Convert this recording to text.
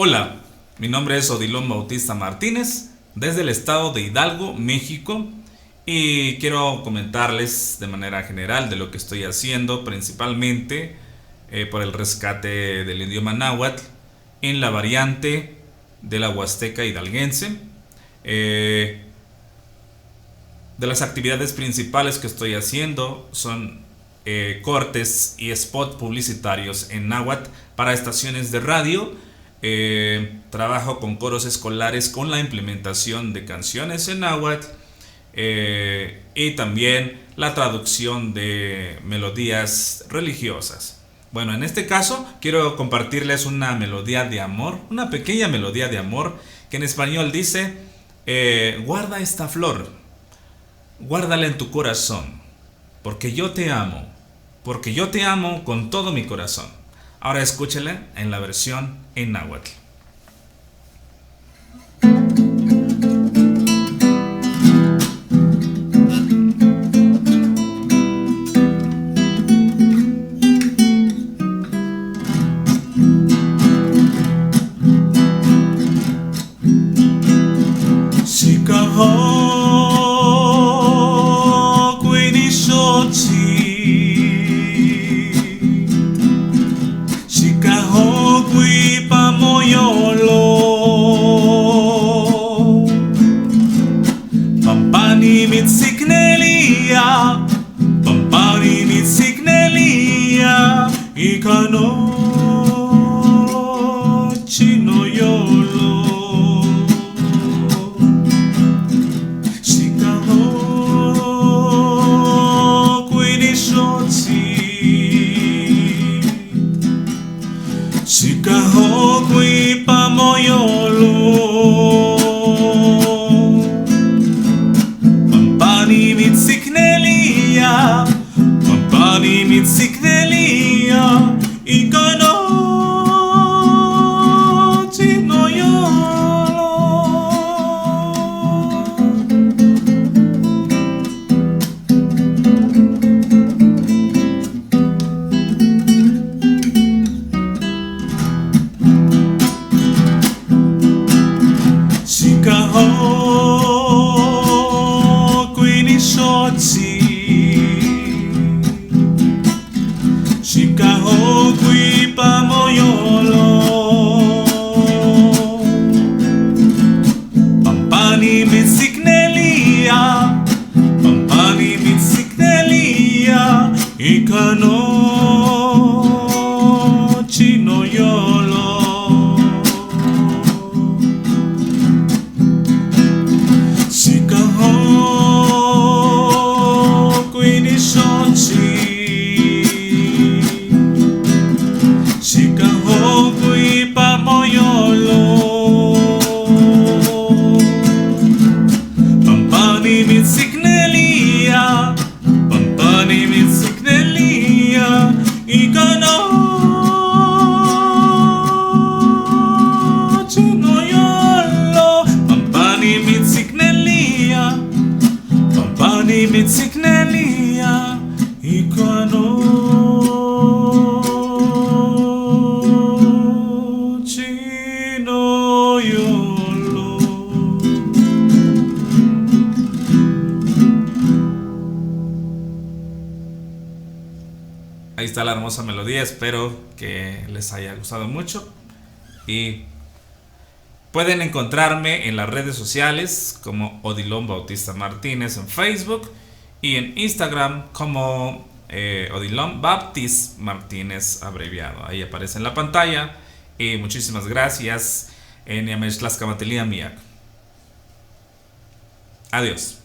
Hola, mi nombre es Odilon Bautista Martínez, desde el estado de Hidalgo, México, y quiero comentarles de manera general de lo que estoy haciendo, principalmente por el rescate del idioma náhuatl en la variante de la Huasteca hidalguense. Eh, de las actividades principales que estoy haciendo son cortes y spot publicitarios en náhuatl para estaciones de radio. Trabajo con coros escolares con la implementación de canciones en náhuatl, y también la traducción de melodías religiosas. Bueno, en este caso quiero compartirles una melodía de amor, una pequeña melodía de amor que en español dice: guarda esta flor, guárdala en tu corazón, porque yo te amo con todo mi corazón. Ahora escúchela en la versión en náhuatl. Ahí está la hermosa melodía, espero que les haya gustado mucho y pueden encontrarme en las redes sociales como Odilon Bautista Martínez en Facebook y en Instagram como Odilon Baptist Martínez abreviado. Ahí aparece en la pantalla y muchísimas gracias. Adiós.